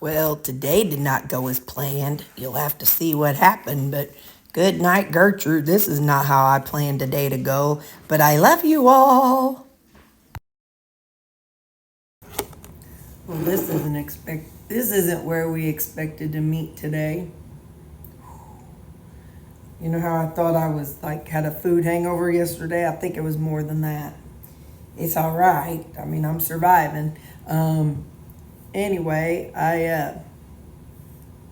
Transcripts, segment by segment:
Well, today did not go as planned. You'll have to see what happened, but good night, Gertrude. This is not how I planned today to go, but I love you all. Well, this isn't where we expected to meet today. You know how I thought I was had a food hangover yesterday? I think it was more than that. It's all right. I mean, I'm surviving. Anyway, I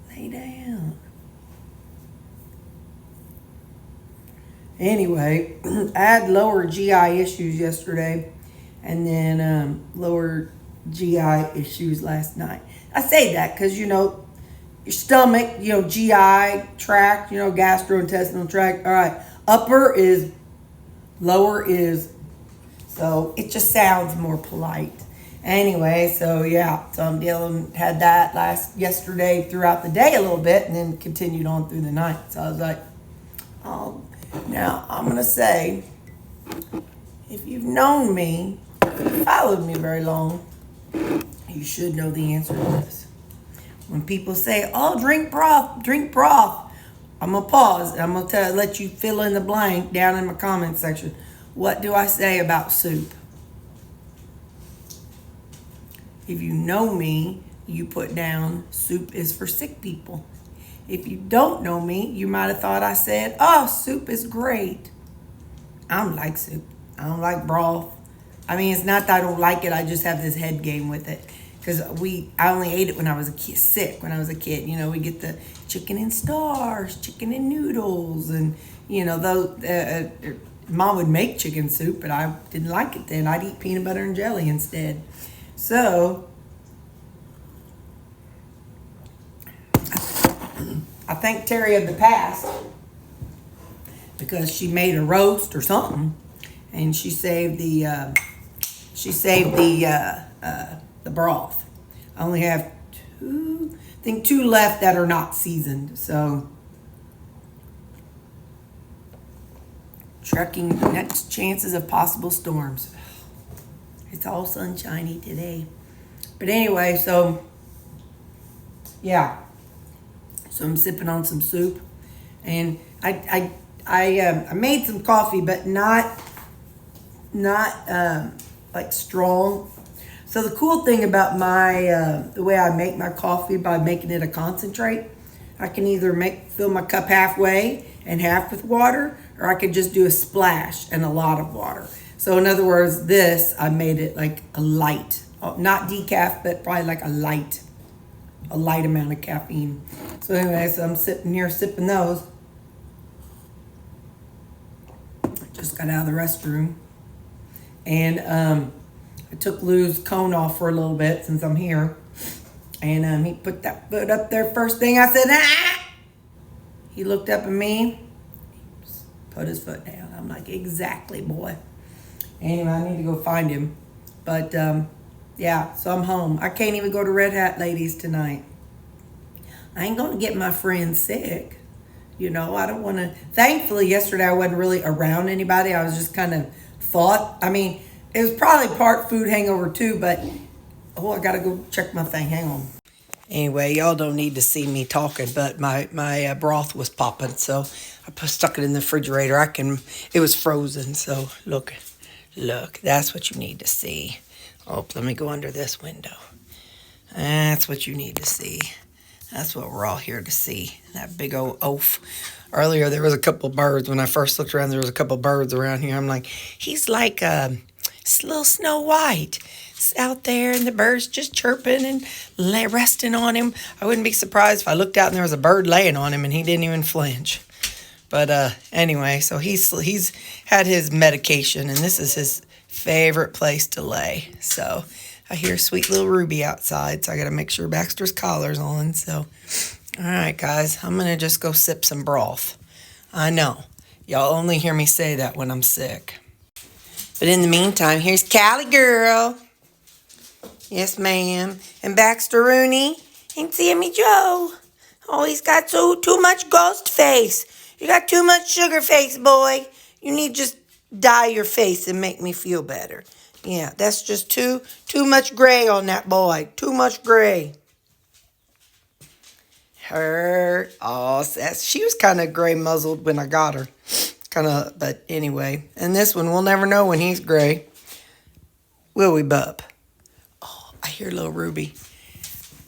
lay down. Anyway, I had lower GI issues yesterday, and then lower GI issues last night. I say that because, your stomach, GI tract, gastrointestinal tract. All right, upper is, lower is, so it just sounds more polite. Anyway, so yeah, so I'm had that yesterday throughout the day a little bit, and then continued on through the night. So I was like, oh, now I'm gonna say, if you've known me, followed me very long, you should know the answer to this. When people say, oh, drink broth, I'm gonna pause and I'm gonna let you fill in the blank down in my comment section. What do I say about soup? If you know me, you put down soup is for sick people. If you don't know me, you might have thought I said, oh, soup is great. I don't like soup. I don't like broth. I mean, it's not that I don't like it. I just have this head game with it. Because I only ate it when I was sick. When I was a kid, we get the chicken and stars, chicken and noodles. And, Mom would make chicken soup, but I didn't like it then. I'd eat peanut butter and jelly instead. So, I thank Terri of the past because she made a roast or something, and she saved the broth. I only have two left that are not seasoned. So, tracking the next chances of possible storms. It's all sunshiny today. But anyway, so yeah. So I'm sipping on some soup, and I made some coffee, but not like strong. So the cool thing about the way I make my coffee by making it a concentrate, I can either fill my cup halfway and half with water, or I could just do a splash and a lot of water. So in other words, I made it like a light, not decaf, but probably like a light amount of caffeine. So anyway, so I'm sitting here sipping those. Just got out of the restroom. And I took Lou's cone off for a little bit since I'm here. And he put that foot up there. First thing I said, ah! He looked up at me, put his foot down. I'm like, exactly, boy. Anyway, I need to go find him. But, yeah, so I'm home. I can't even go to Red Hat Ladies tonight. I ain't going to get my friends sick. I don't want to. Thankfully, yesterday I wasn't really around anybody. I was just kind of it was probably part food hangover too, but, I got to go check my thing. Hang on. Anyway, y'all don't need to see me talking, but my broth was popping, so I stuck it in the refrigerator. It was frozen, so look, that's what you need to see. Oh, let me go under this window. That's what you need to see. That's what we're all here to see. That big old oaf. Earlier, there was a couple birds. When I first looked around, there was a couple birds around here. I'm like, he's like little Snow White. It's out there, and the birds just chirping and resting on him. I wouldn't be surprised if I looked out and there was a bird laying on him, and he didn't even flinch. But anyway, so he's had his medication, and this is his favorite place to lay. So I hear sweet little Ruby outside, so I got to make sure Baxter's collar's on. So, all right, guys, I'm going to just go sip some broth. I know, y'all only hear me say that when I'm sick. But in the meantime, here's Callie Girl. Yes, ma'am. And Baxter Rooney and Sammy Joe. Oh, he's got too much ghost face. You got too much sugar face, boy. You need to just dye your face and make me feel better. Yeah, that's just too much gray on that boy. Too much gray. her. Oh, she was kind of gray muzzled when I got her. But anyway. And this one, we'll never know when he's gray. Will we, bub? Oh, I hear little Ruby.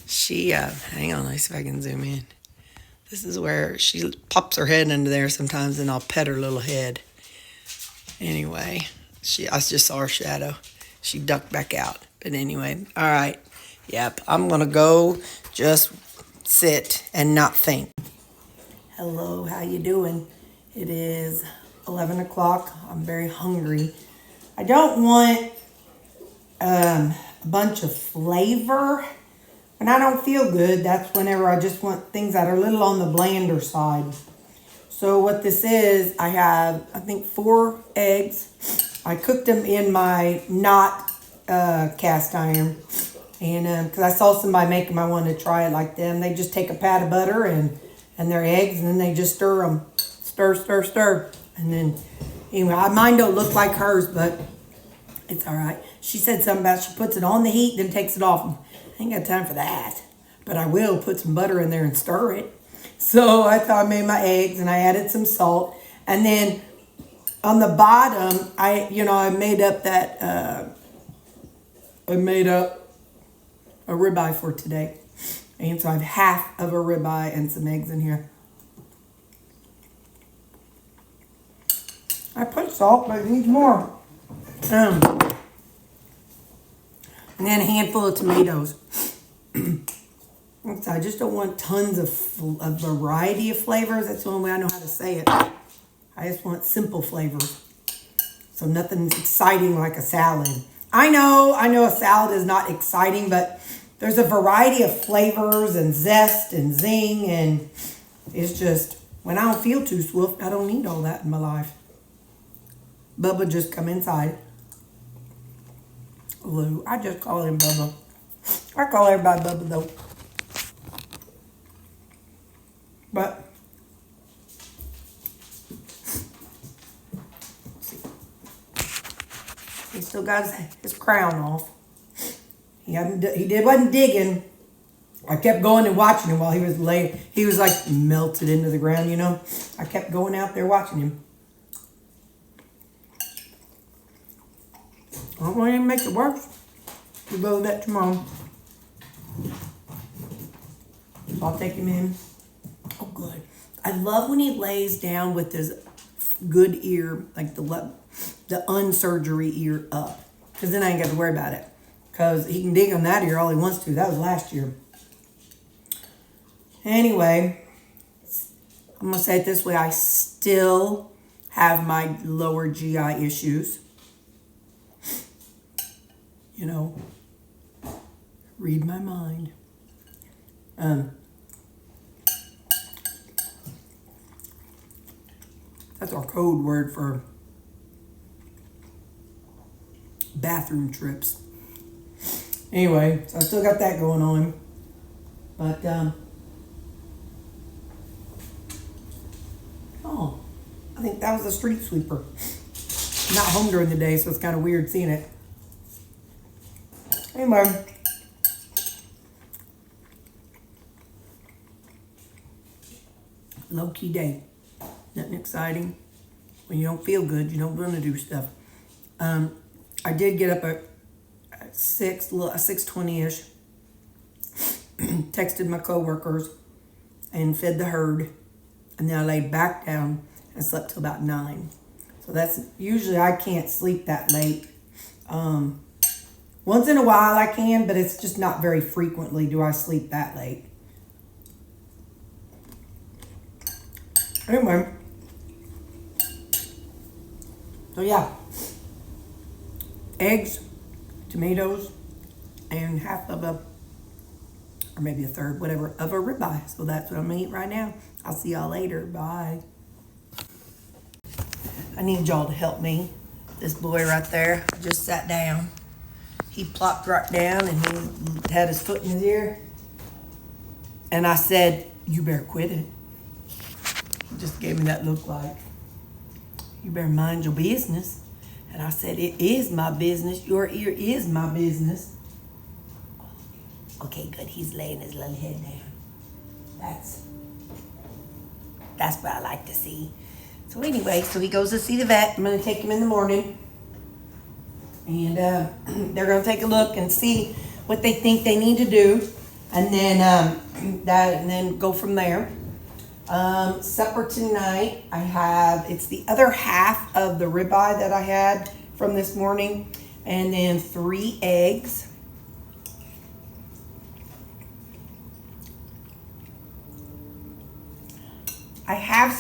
She, hang on, let me see if I can zoom in. This is where she pops her head into there sometimes, and I'll pet her little head. Anyway, I just saw her shadow. She ducked back out. But anyway, all right. Yep, I'm going to go just sit and not think. Hello, how you doing? It is 11 o'clock. I'm very hungry. I don't want a bunch of flavor. When I don't feel good, that's whenever I just want things that are a little on the blander side. So what this is, I have, I think, 4 eggs. I cooked them in my not cast iron. And because I saw somebody make them, I wanted to try it like them. They just take a pat of butter and their eggs, and then they just stir them. Stir, stir, stir. And then, anyway, mine don't look like hers, but it's all right. She said something about she puts it on the heat, then takes it off. I ain't got time for that. But I will put some butter in there and stir it. So I thought I made my eggs, and I added some salt. And then on the bottom, I made up a ribeye for today. And so I have half of a ribeye and some eggs in here. I put salt, but it needs more. And then a handful of tomatoes. So I just don't want tons of variety of flavors. That's the only way I know how to say it. I just want simple flavors. So nothing's exciting like a salad. I know a salad is not exciting, but there's a variety of flavors and zest and zing, and it's just, when I don't feel too swift, I don't need all that in my life. Bubba just come inside. Lou, I just call him Bubba. I call everybody Bubba though. But he still got his crown off. He wasn't digging. I kept going and watching him while he was laying. He was like melted into the ground, you know. I kept going out there watching him. I don't want him to make it worse. We'll go with that tomorrow. So I'll take him in. Oh, good. I love when he lays down with his good ear, like the unsurgery ear up. Because then I ain't got to worry about it. Because he can dig on that ear all he wants to. That was last year. Anyway, I'm going to say it this way. I still have my lower GI issues. You know, read my mind. That's our code word for bathroom trips. Anyway, so I still got that going on. But, I think that was a street sweeper. I'm not home during the day, so it's kind of weird seeing it. Anyway. Low-key day. Nothing exciting. When you don't feel good, you don't want to do stuff. I did get up at 6:20ish. Texted my coworkers and fed the herd. And then I laid back down and slept till about 9. So that's usually I can't sleep that late. Once in a while I can, but it's just not very frequently do I sleep that late. Anyway. So yeah. Eggs, tomatoes, and half of or maybe a third, whatever, of a ribeye. So that's what I'm gonna eat right now. I'll see y'all later. Bye. I need y'all to help me. This boy right there just sat down. He plopped right down and he had his foot in his ear. And I said, you better quit it. He just gave me that look like, you better mind your business. And I said, it is my business. Your ear is my business. Okay, good. He's laying his little head down. That's what I like to see. So anyway, so he goes to see the vet. I'm going to take him in the morning. And they're going to take a look and see what they think they need to do. And then go from there. Supper tonight, it's the other half of the ribeye that I had from this morning. And then 3 eggs. I have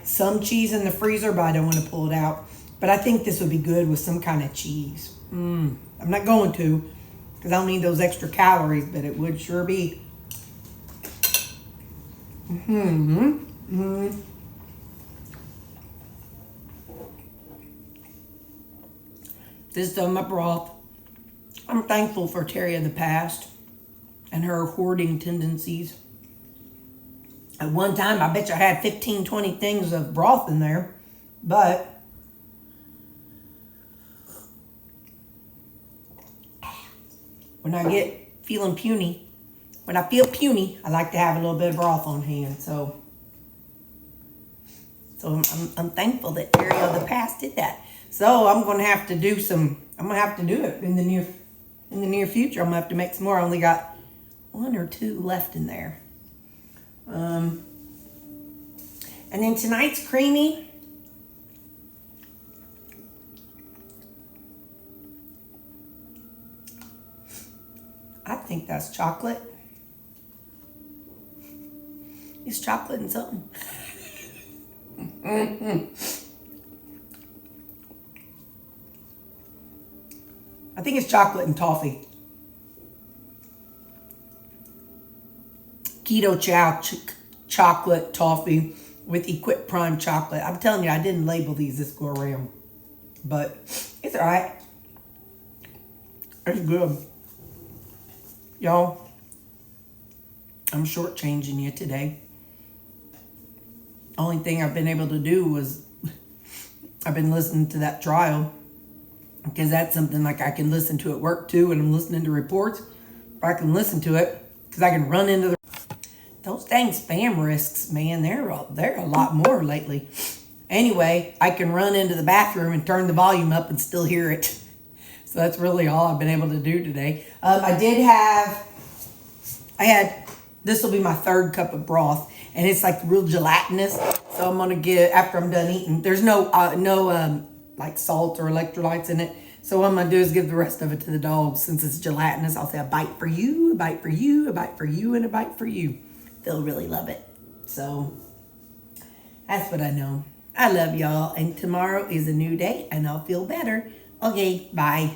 some cheese in the freezer, but I don't want to pull it out. But I think this would be good with some kind of cheese. I'm not going to, because I don't need those extra calories, but it would sure be. This is my broth. I'm thankful for Terri of the past and her hoarding tendencies. At one time, I bet you I had 15, 20 things of broth in there. But when I feel puny, I like to have a little bit of broth on hand. So I'm thankful that Terri of the past did that. So I'm going to have to do it in the near future. I'm going to have to make some more. I only got 1 or 2 left in there. And then tonight's creamy. I think that's chocolate. It's chocolate and something. I think it's chocolate and toffee. Keto chow chocolate toffee with Equip Prime chocolate. I'm telling you, I didn't label these this go around, but it's all right. It's good. Y'all, I'm shortchanging you today. Only thing I've been able to do was I've been listening to that trial, because that's something like I can listen to at work too, and I'm listening to reports. If I can listen to it, because I can run into those dang spam risks, man. They're a lot more lately. Anyway, I can run into the bathroom and turn the volume up and still hear it. So that's really all I've been able to do today. This will be my 3rd cup of broth, and it's like real gelatinous. So I'm gonna after I'm done eating. There's no like salt or electrolytes in it. So what I'm gonna do is give the rest of it to the dogs. Since it's gelatinous, I'll say a bite for you, a bite for you, a bite for you, and a bite for you. They'll really love it. So that's what I know. I love y'all, and tomorrow is a new day, and I'll feel better. Okay, bye.